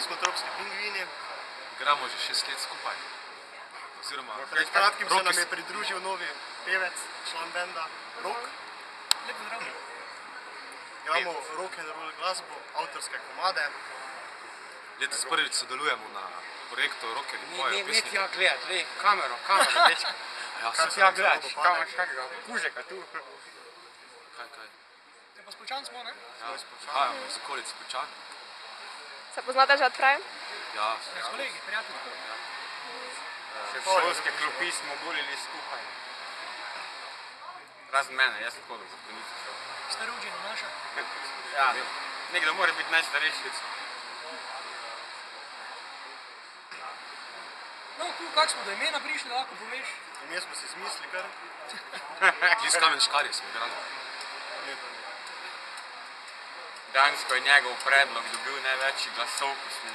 Mi smo Tropski pingvini. Igramo že 6 let skupaj. Oziroma, pred kratkim se nam je pridružil novi pevec, član benda, Rok. Lep zdrav. Igramo rock and roll glasbo, avtorske komade. Letos prvič sodelujemo na projektu Rockeri pojejo pesnike. Ne ti ja gledat, lej, kamero, dečka. Kaj ti ja gledat, kaj imaš kakega kužeka tu? Kaj? Ja, pa Spočan smo, ne? Ja, prihajamo iz okolice Spočan. Se poznate že od prej? Ja. Ja, s kolegi, prijatelji. Še v šolske klopi smo bolili skupaj. Razen mene, jaz sem hodil v Konico šel. Ste rođeni naša? Ja, nekdo mora biti najstarejši. No, kak smo do imena prišli, lahko poveš? Ime smo si izmislili kar. Iz Kamen Škarje smo igrali. Dansko je njegov predlog dobil največ glasov, ko smo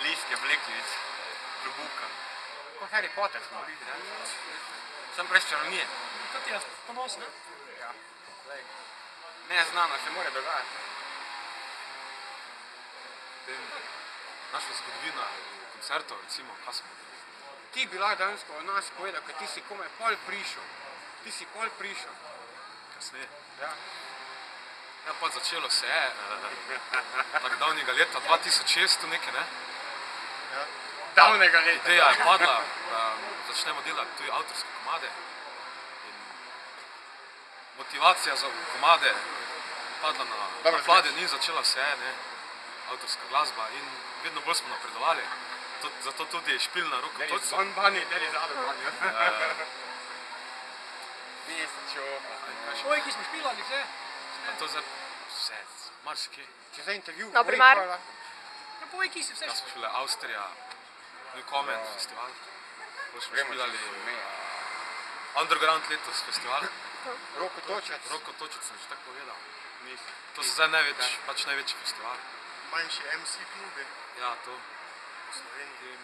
listke vlekli iz klobuka. Ko Harry Potter smo bili, ne? Sem brez čarovnije. Kaj ti je ponos, ne? Ja, lej. Neznano se mora dogajati. Naša zgodovina koncertov, recimo, kaj smo? Ti bi lahko dansko od nas povedal, ker ti si komaj pol prišel. Ti si pol prišel. Kasneje. Ja. Ja, pa začelo se je, tako davnega leta, 2006 nekaj, ne? Ja. Davnega leta. Ideja je padla, da začnemo delati tudi avtorske komade. In motivacija za komade padla na pladen in začela se je, ne? Avtorska glasba in vedno bolj smo napredovali. Zato tudi je špilna Roko Točno. On bani, deli zadu bani. Nisi čopa. Oj, ki smo špilali, vse? To je vse, marsikaj. Če za intervju... Na primer? Ja, povej, ki si vse Ja, smo špile Avstrija, Newcomen festival. Potem smo špilali Underground letos festival. Roko Točec. Roko Točec sem že tako povedal. Nisi. To so zdaj največji festival. Manjši MC klubi Ja, to. v Sloveniji.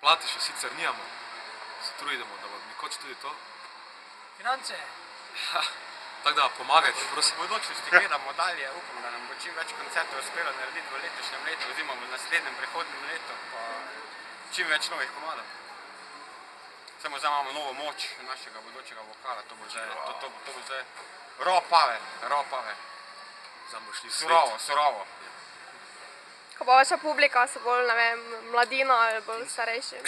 Plati še sicer nijamo, se trudimo, da bo nekoč tudi to. Finance. Tako da pomagajte, prosim. V bodočnosti gledamo dalje, upam, da nam bo čim več koncertov uspelo narediti v letošnjem letu, oziroma v naslednjem prihodnem letu, pa čim več novih komadov. Samo zdaj imamo novo moč našega bodočega vokala, to bo zdaj raw power. Zdaj bomo šli Surovo. Ko bo vaša publika, so bolj, ne vem, mladina ali bolj starejši?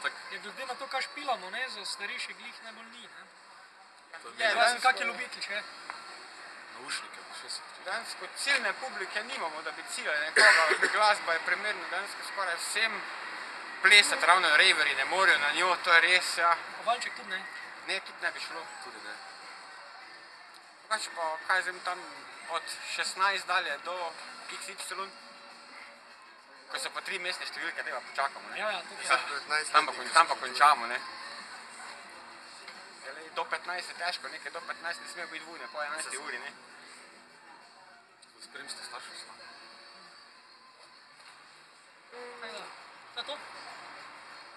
Ja, glede na to, kaj špilamo, ne, za starejše glih najbolj ni, ne? Je, Razen kak je ljubitelj še? Naušnike, še se tudi. Dansko ciljne publike nimamo, da bi ciljali nekoga. Glasba je primerna dansko skoraj vsem. Plesati ravno rejveri ne morajo na njo, to je res, ja. Valček tudi ne? Ne, tudi ne bi šlo. Tudi ne. Drugače pa, kaj zvem tam od 16 dalje do XY, ko so pa 3 mestne številke, tega počakamo, ne? Ja, tudi ja. Tam pa končamo, ne? Do 15 je težko, nekaj do 15 ne smejo biti vune, po 11 uri, ne? V spremstvu staršev smo. To je to?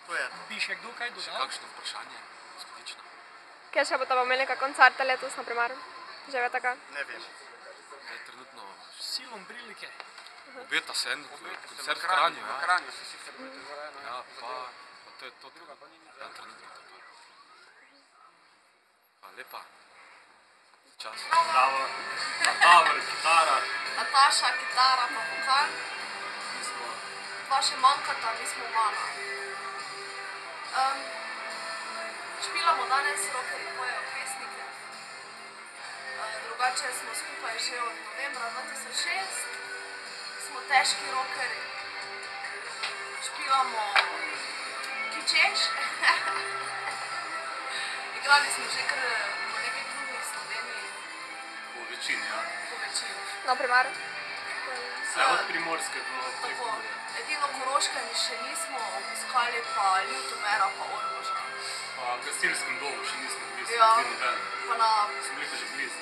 To je to. Bi še kdo kaj Še dodal? kakšno vprašanje, skutično? Kje še boste pa imeli nekaj koncerte letos, na primer? Že veste kaj? Ne vem. Zdaj trenutno Silom prilike. obeta se en koncert v Kranju, V ja. Kranju se sicer bude zvoreno. Ja, pa to je to. Ja, trenutno to. Pa lepa. Čas. Tabor, kitara. Nataša, kitara pa vokal. Dva še manjkata, mi smo mala. Špilamo danes, Rockeri pojejo pesnike. Drugače smo skupaj že od novembra 2006. Smo težki rockeri. Špilamo kičeš. Igrali smo že kar v nekaj klubih v Sloveniji. Po večini, ja. Po večini. Na primer? Vse od Primorske do Prekmurja. Edino Koroškani še nismo obiskali, pa Ljutomera pa Ormoža. Pa v Gasilskem domu še nismo bili, Ja. smo bili noben. Pa na, Smo bili pa že blizu.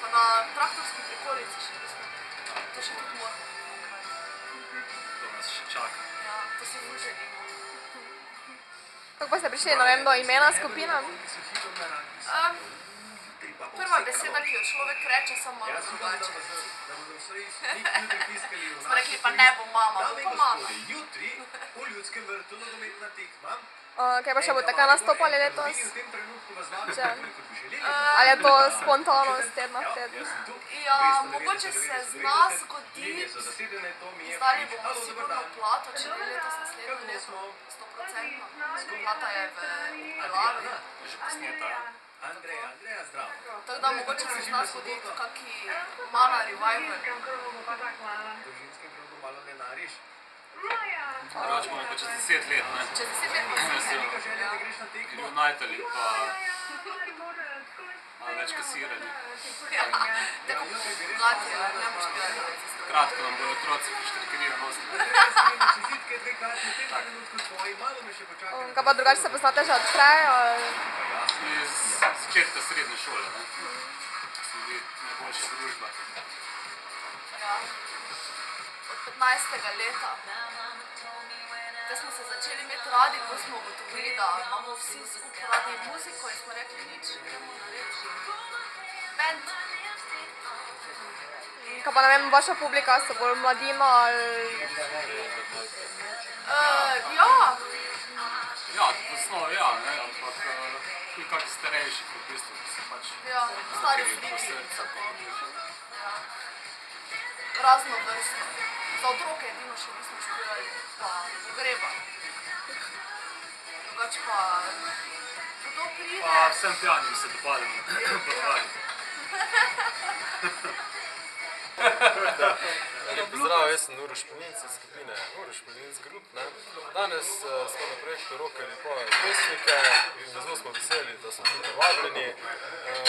pa na Traktorski prikolici še nismo bili. To še tudi moramo. To nas še čaka. Ja, to si ful želimo. Kako pa ste prišli, ne vem, do imena skupine? Prva beseda, ki jo človek reče, samo malo drugače. Smo rekli, pa ne bo mama, bo pa mama. Kaj pa še boste kaj nastopali letos? Ali je to spontanost tedna v tednu? Ja, mogoče se zna zgoditi. Izdali bomo sigurno plato, če ne letos naslednjo leto, 100%. Plata je v obdelavi. Tako da mogoče se zna zgoditi kaki mala revival. Drugač bomo pa čez 10 let, ne? Čez 10 let pa se Unitali pa malo več kasirali. ja, tako bogati, ne boš gledali. Kratko nam bodo otroci prištrikirili nosili. Kaj pa drugače se poznate že od prej? Iz začetka srednje šole, ne? Smo bili najboljša družba. Ja. Od 15. leta. Te smo se začeli imeti radi, ko smo ugotovili, da imamo vsi skupaj radi muziko in smo rekli nič, gremo narediti band. Kaj pa ne vem, vaša publika so bolj mladina ali... Ja, Ja, v osnovi ja, ne? Ampak tudi kakšni starejši, v bistvu, ki so pač ja, stari po friki, srcu. tako. Ja. Razno vrstno. Za otroke edino še nismo špilali, pa greba. Drugač pa, kdo pride? Pa vsem pijanim se dopademo, podvali. Lep pozdrav, jaz sem Uroš Pelinc iz skupine Uroš Pelinc Group. Danes smo na projektu Rokali poved pesnike in zelo smo veseli, da smo bili povabljeni.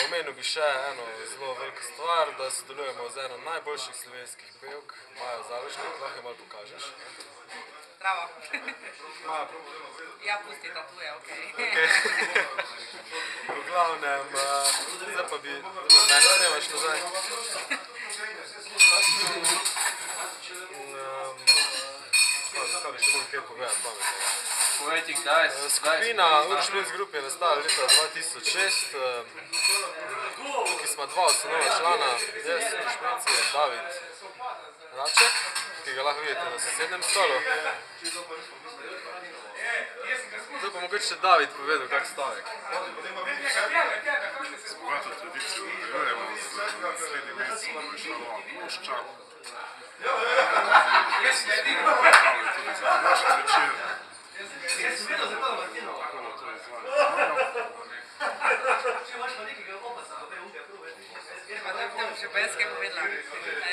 Omenil bi še eno zelo veliko stvar, da sodelujemo z eno najboljših slovenskih pevk, Majo Založnik, lahko jo malo pokažeš. Zdravo. Ja, pusti tatuje, okej. V glavnem, zdaj pa bi... Ne, snemaš nazaj. Kaj bi še mogli kaj povedati pametnega? Povejte, kdaj? Skupina Uroš Pelinc Group je nastala leta 2006. Tukaj smo dva osnovna člana, jaz, Uroš Pelinc in David Raček, ki ga lahko vidite na sosednjem stolu. Zdaj pa mogoče še David povedal kak stavek. S bogato tradicijo nadaljujemo z naslednjim mesecem, ko je šla nova plošča. Pesem smo pripravili tudi za današnji večer. Tako bo to izvali. Da bom še pa jaz kaj povedala.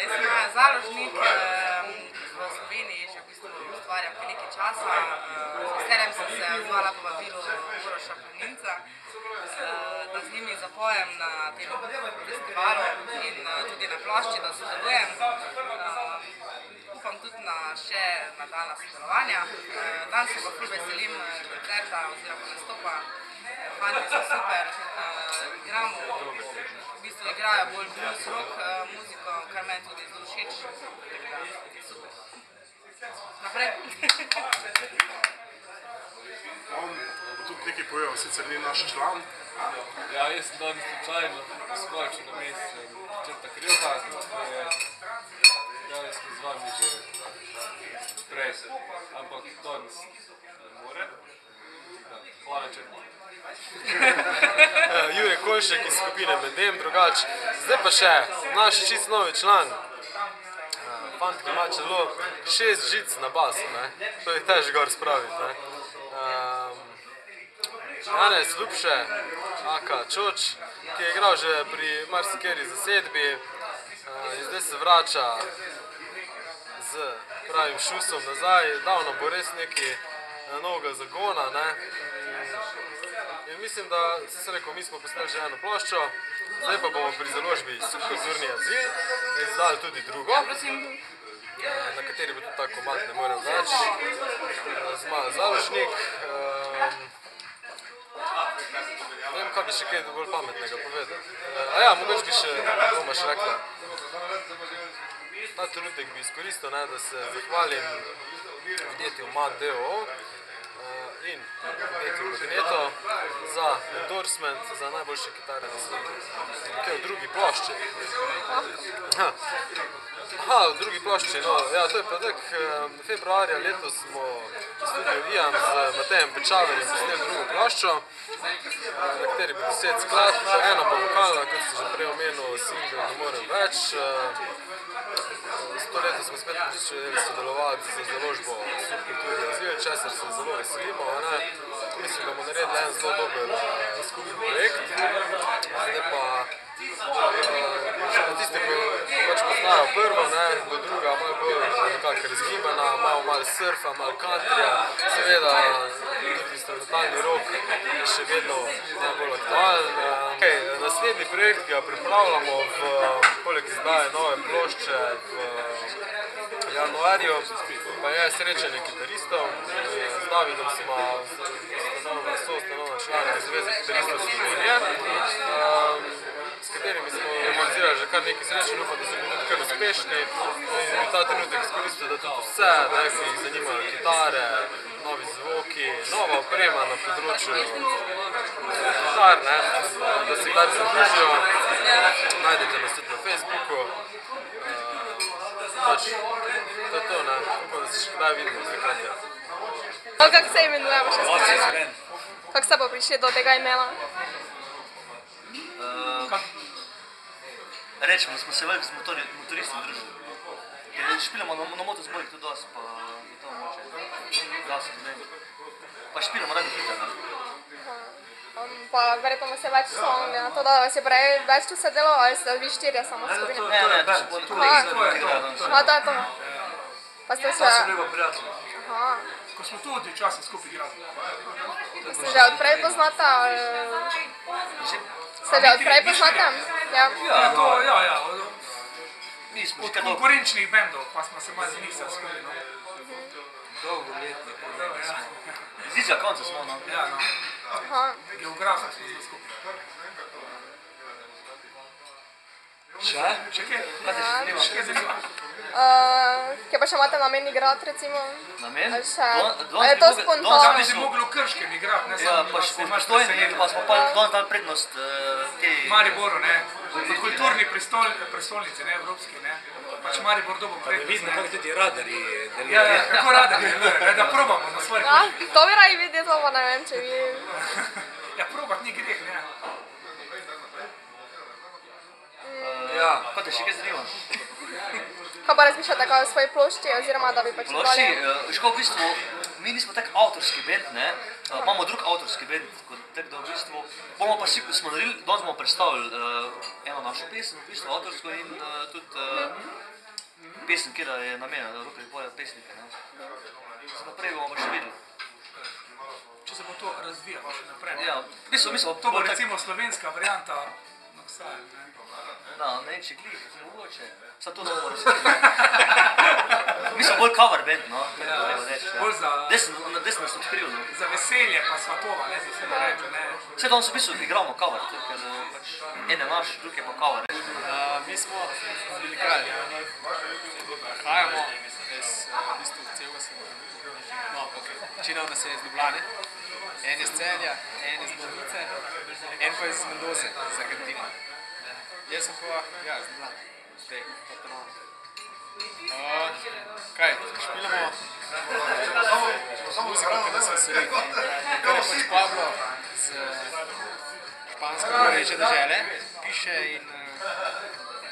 Jaz sem Maja Založnik, v Sloveniji že v bistvu ustvarjam kar nekaj časa. Z veseljem sem se odzvala povabilu Uroša Pelinca, da z njimi zapojem na tem festivalu in tudi na plošči, da sodelujem. Upam tudi na še nadaljnja sodelovanja. Danes se pa ful veselim koncerta oziroma nastopa. Fanti so super, igramo, v bistvu igrajo bolj blues rock muziko, kar meni tudi zelo všeč. Super. Naprej. On bo tudi nekaj povedal, sicer ni naš član. Ja, jaz sem danes slučajno poskočil na mest Črta Krivka, danes sem z vami že prej, ampak danes ne more. Hvala Črta. Jure Kolšek iz skupine Bendem, drugač. Zdaj pa še naš čist novi član. Fant, ki ima celo 6 žic na basu, ne. To je težko gor spraviti, ne. Janez Ljubše, aka Čoč, ki je igral že pri marsikeri zasedbi in zdaj se vrača z pravim šusom nazaj. Davno bo res nekaj novega zagona, ne. In mislim, da se rekel, mi smo posneli že eno ploščo, zdaj pa bomo pri založbi Subkulturni azil izdali tudi drugo, na kateri bo tudi ta komad, ne morem več, z Majo Založnik. Ne vem, kaj bi še kaj bolj pametnega povedal. A ja, mogoče bi še, bomo še rekla, ta trenutek bi izkoristil, da se zahvalim podjetju MAD DOO in Petru Magneto za endorsement za najboljše kitare na svetu. Kaj v drugi plošči? Aha, v drugi plošči, no, ja, to je pa tak, februarja letos smo v studiu IAM z Matejem Pečaverjem posneli drugo ploščo, na kateri bo 10 skladb, ena bo vokalna, kot sem že prej omenil, single Ne morem več. To leto smo spet začeli sodelovati z založbo Subkulturni azil, česar se zelo veselimo. Mislim, da bomo naredili en zelo dober skupni projekt. Zdaj pa tisti, ki pač poznajo prvo, bo druga malo bolj nekako razgibana, malo surfa, malo countryja. Seveda tudi instrumentalni rock je še vedno najbolj aktualen. Naslednji projekt, ki ga pripravljamo poleg izdaje nove plošče v januarju, pa je srečanje kitaristov. Z Davidom smo soustanovna člana Zveze kitaristov Slovenije, s katerimi smo organizirali že kar nekaj srečanj, upam, da so bili tudi kar uspešni. In ta trenutek izkoristil, da tudi vse, ki jih zanimajo kitare, novi zvoki, nova oprema na področju kitar, da se kdaj pridružijo. Najdete nas tudi na Facebooku. Pač, to je to, upam, da se še kdaj vidimo takrat. Kako se imenujemo še skupaj? Kako ste pa prišli do tega imena? Rečemo, da smo se veliko z motoristi družili. Ker špilamo na motozborih tudi dosti, pa je to moče. Glasno zmeni. Pa špilamo radi hitar, Pa verjetno se več slon, na to, da vas je prej več tu sedelo, ali ste vi štirje samo skupine? Ne, to še bolj kolegi to je to. Pa ste se... Ko smo tudi včasih skupaj igrali. Ste že odprej poznata? Ste že odprej poznata? Ja. Od konkurenčnih bendov, pa smo se malo z njih skupili. Dolgoletni. Z izja konca smo, no. Ja, no. Geografa smo zelo skupili. Še? Še kaj? Še kaj zanima? Kje pa še imate namen igrati, recimo? Namen? Ali je to spontano? Da bi se mogli v Krškem igrati, ne samo pa smo pristojni, pa smo pa danes dali prednost Mariboru, ne? Kot kulturni prestolnici, ne, evropski, ne? Pač Maribor dobo prednost. Vidno, kako tudi radarji delujejo. Ja, kako radarji delujejo, da probamo na svoj koži. To bi raji videti, to pa ne vem, če vi... Ja, probat ni greh, ne? Ja, pa te še kaj zanima? Kaj pa razmišljate o svoji plošči, oziroma da bi pač plošči, ško v bistvu, mi nismo tak avtorski bend, ne? Imamo drug avtorski bend, tako da v bistvu bomo pa smo naredili, danes bomo predstavili eno našo pesem, v bistvu avtorsko in tudi pesem, kjer je namenjena roke boja pesnike, ne? Naprej bomo pa še videli. Če se bo to razvijalo še naprej. Ja, mislim, to bo recimo slovenska varianta na Ksajem, ne? Da, ne, če glih, mogoče, samo to ne bomo razvijali. Mi smo bolj cover band, no, bolj za... Desno nas odkril, no. Za veselje pa svatova, ne, za vse da reče, ne. Vse danes v bistvu igramo cover, ker pač en je naš, drug je pa cover. Mi smo bili kralji, prihajamo iz celega sveta. No, večina nas je iz Ljubljane, en iz Celja, en iz Bolnice, en pa iz Mendoze, iz Argentine. Jaz sem pa, ja, iz Ljubljane, zdaj, Portonova. Kaj, špilamo muziko, ki nas veseli. Kar je pač Pablo z špansko govoreče dežele, piše in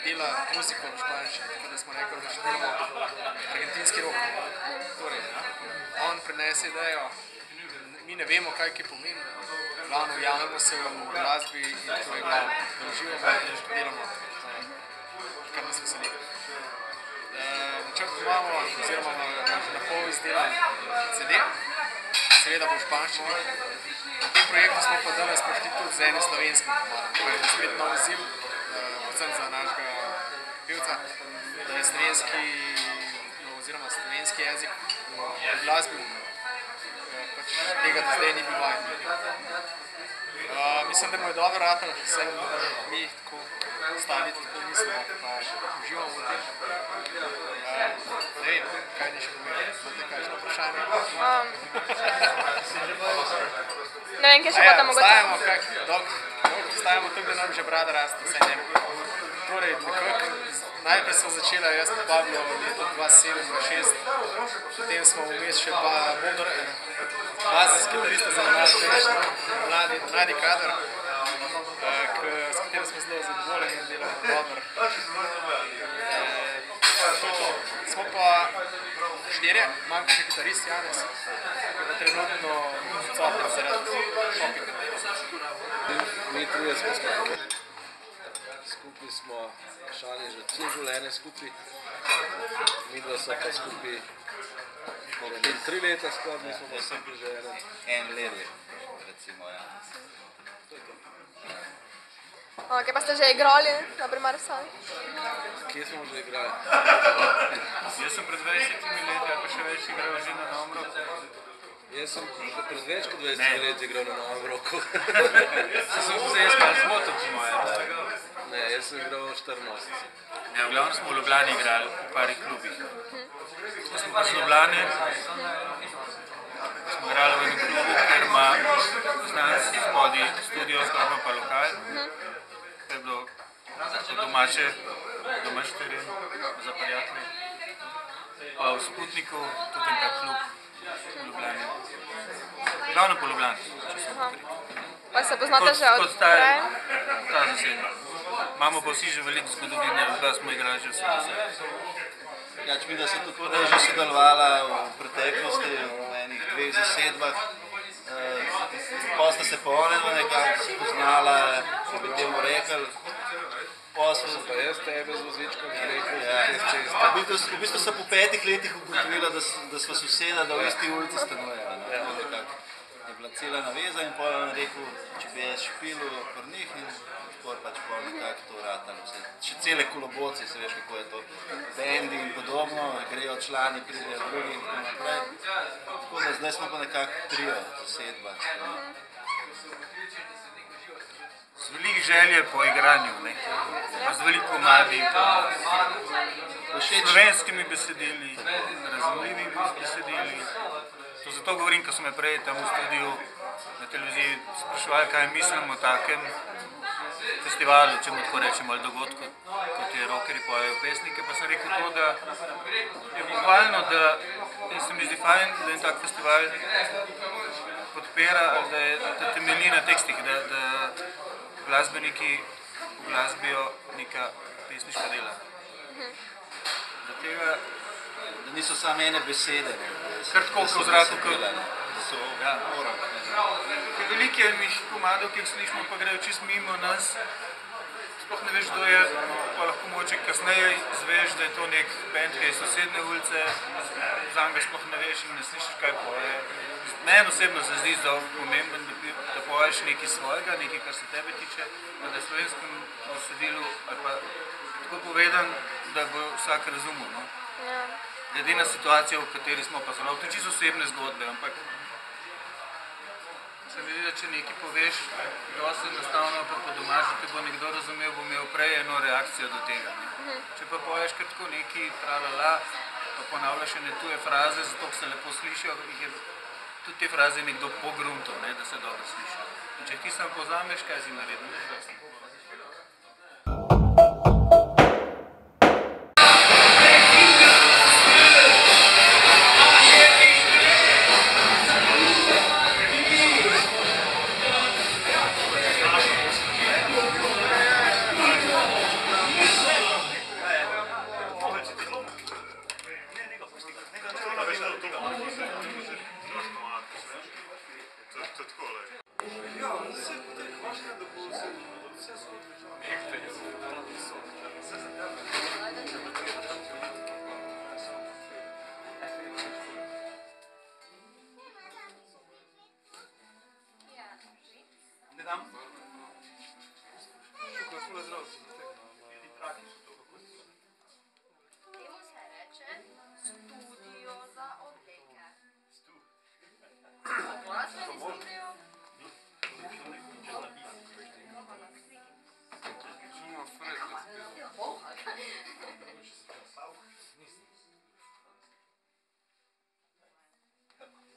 dela muziko v španščini, tako da smo rekli, da špilamo argentinski rock. Torej, on prenese idejo, mi ne vemo, kaj pomeni, glavno ujamemo se v glasbi in to je glavno, da uživamo in delamo, kar nas veseli. Načrt imamo, oziroma na pol izdelan CD, seveda bo v španščini. Na tem projektu smo pa danes prišli tudi z enim slovenskim komadom, to je spet nov izziv, predvsem za našega pevca, da je slovenski, oziroma slovenski jezik v glasbi, pač tega do zdaj ni bil vajen. Mislim, da mu je dobro ratal, vse mi tako ostali tako mislimo, pa uživamo v tem. Ne vem, kaj ni še povedal, imate kakšno vprašanje? Ne vem, kaj še boste mogoče. Dolgo ostajamo tukaj, da nam že brada raste, vse ne. Torej, nekako, najprej smo začela, jaz pa Pablo leto 2007-2006, potem smo vmes še bazi s kitarista za mladi kader, s katerim smo zelo zadovoljeni in delamo dobro. Smo pa štirje, manjka še kitarist Janez, ki je trenutno odsoten zaradi šopinga. Mi trije smo skupaj. Skupaj smo šali že celo življenje skupaj. Midva so pa skupaj 3 leta skoraj, mi smo pa skupaj že en let, recimo, ja. Kje pa ste že igrali, na primer sami? Kje smo že igrali? Jaz sem pred 20 leti, pa še več igral že na Novem roku. Jaz sem pred več kot 20 leti igral na Novem roku. Se sem se jaz malo zmotil, po moje. Ne, jaz sem igral 84. Ja, v glavnem smo v Ljubljani igrali v parih klubih. Ko smo pa z Ljubljani, smo igrali v enem klubu, ker ima znanci spodaj studio, skoraj pa lokal. To je bilo domač teren za prijatelje. Pa v Sputniku tudi en tak klub v Ljubljani. Glavno po Ljubljani, če sem odkrit. Pa se poznate že od prej? Ta zasedba. Imamo pa vsi že veliko zgodovine, da smo igrali že vse. Ja, če mi da se tudi prej že sodelovala v preteklosti v enih 2 zasedbah. Pa sta se pa onedva nekako spoznala, ko bi temu rekli. Sem pa jaz tebe z vozičkom rekel, v bistvu so po 5 letih ugotovila, da sva soseda, da v isti ulici stanujeva. Je bila cela naveza in potem je rekel, če bi jaz špil pri njih in tako pač potem nekako to ratalo. Še cele koloboci, se veš kako je to, bendi in podobno, grejo člani, pridejo drugi in tako naprej. Tako da zdaj smo pa nekako trio, zasedba. Z veliko želje po igranju, ne? Pa z veliko komadi, s slovenskimi besedili, razumljivimi besedili. To zato govorim, ko so me prej tam v studiu na televiziji spraševali, kaj mislim o takem festivalu, če mu tako rečemo, ali dogodku, kot je rockerji pojejo pesnike, pa sem rekel to, da je pohvalno, da se mi zdi fajn, da en tak festival podpira, da temelji na tekstih, da glasbeniki uglasbijo neka pesniška dela. Zatega, da niso samo ene besede. Kar tako v zraku, veliko je miš komadov, ki jih slišimo, pa grejo čisto mimo nas. Sploh ne veš, kdo je, pa lahko mogoče kasneje izveš, da je to nek band, ki je iz sosedne ulice, zanj ga sploh ne veš in ne slišiš, kaj poje. Meni osebno se zdi zelo pomemben, da poješ nekaj svojega, nekaj, kar se tebe tiče, da je v slovenskem besedilu ali pa tako povedan, da bo vsak razumel. Glede na situacijo, v kateri smo pa zelo, to je čisto osebne zgodbe, ampak se mi zdi, da če nekaj poveš, dosti enostavno pa po domač, da te bo nekdo razumel, bo imel prej eno reakcijo do tega. Če pa poveš kar tako nekaj tralala, pa ponavljaš ene tuje fraze, zato se lepo slišijo, tudi te fraze je nekdo pogrunto, da se dobro slišijo. In če ti sam pozameš, kaj si naredil?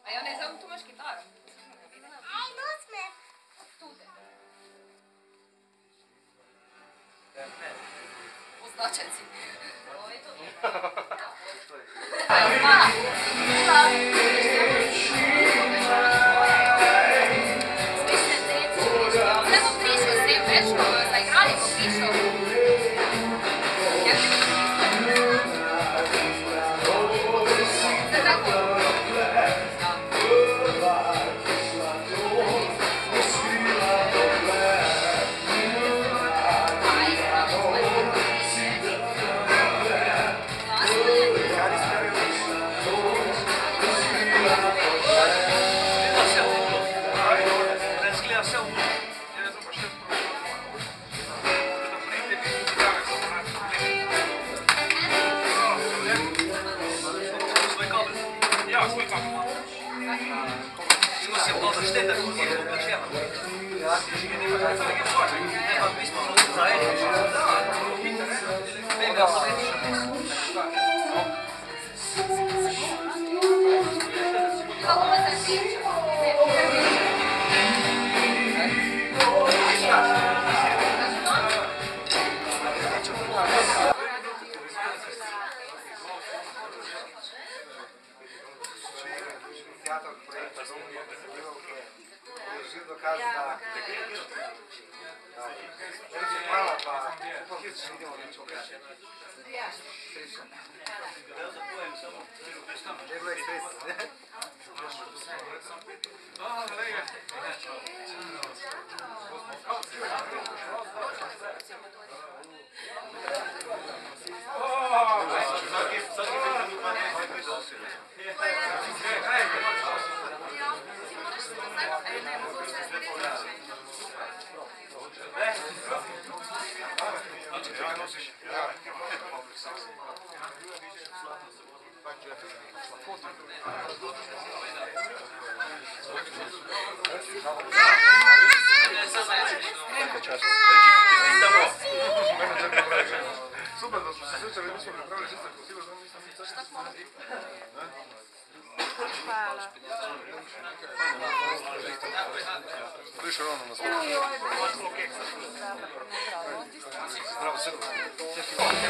A ja ne znam, tu imaš kitaro. Aj, nos me. Tude. Označenci. Ovo je to. Super, da smo se srečali, mi smo pripravili čisto kosilo, znam nisam nič. Hvala. Prišao ravno na stolu. Zdravo, srdo. Ja,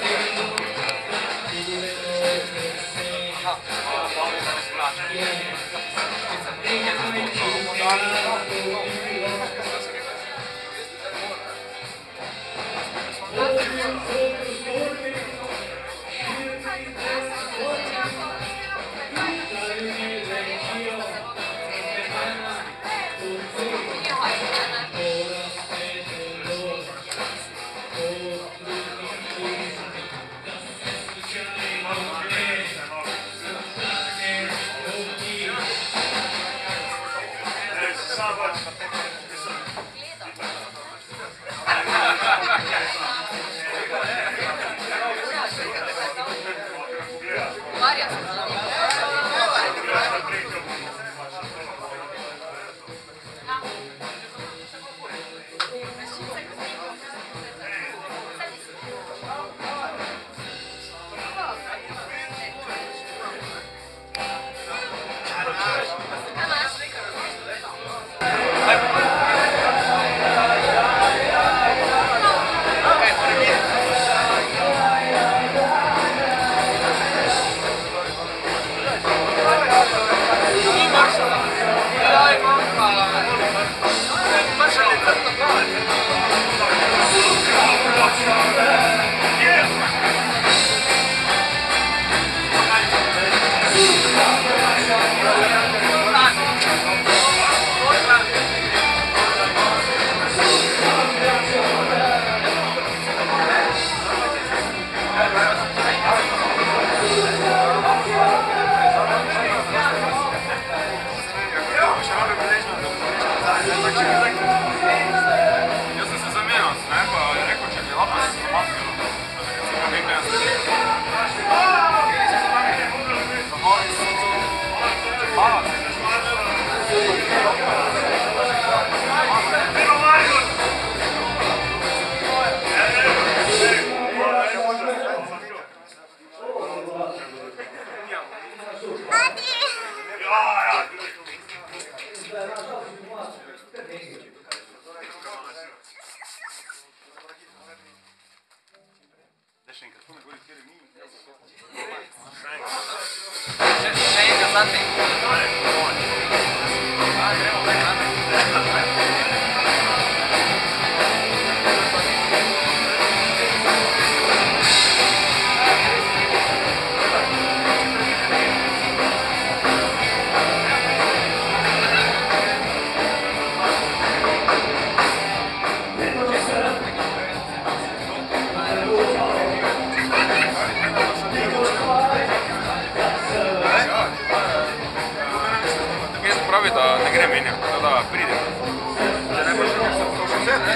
Še enega zadnjih. Gremo kaj name. Pravi, da ne gre menjati, da pride. Če ne boš to še vse, ne?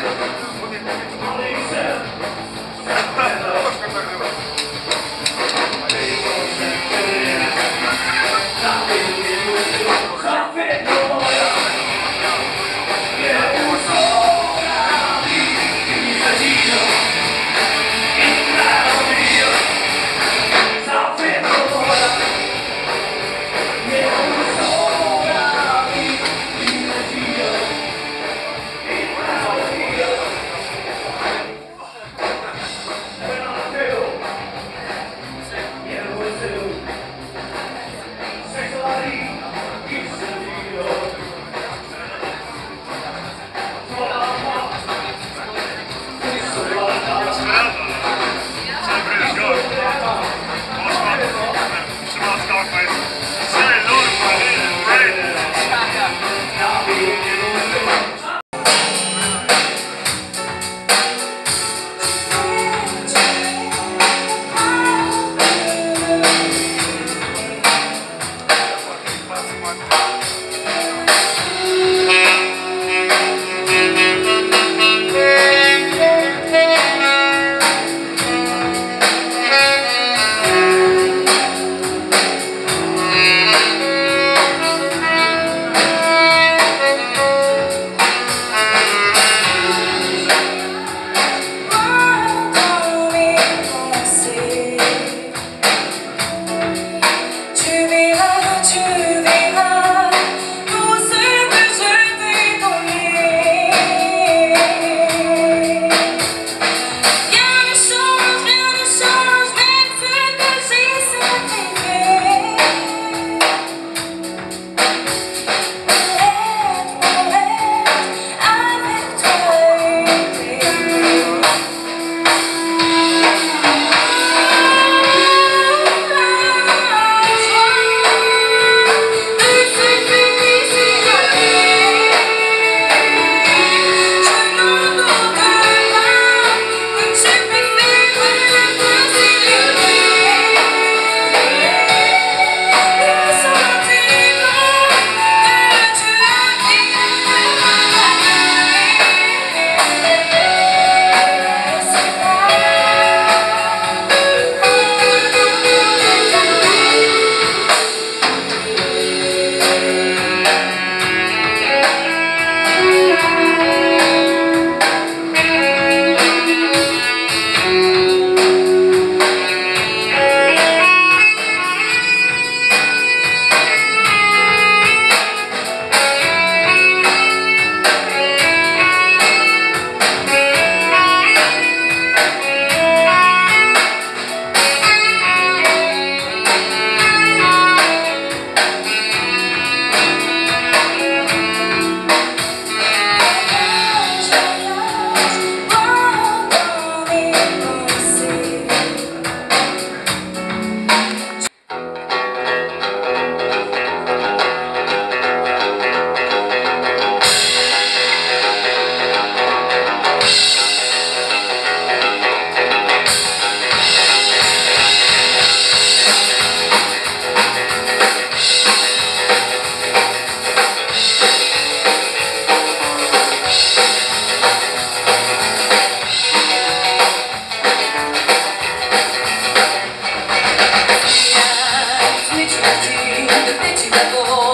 Switch the betting, the bitchy, the boy.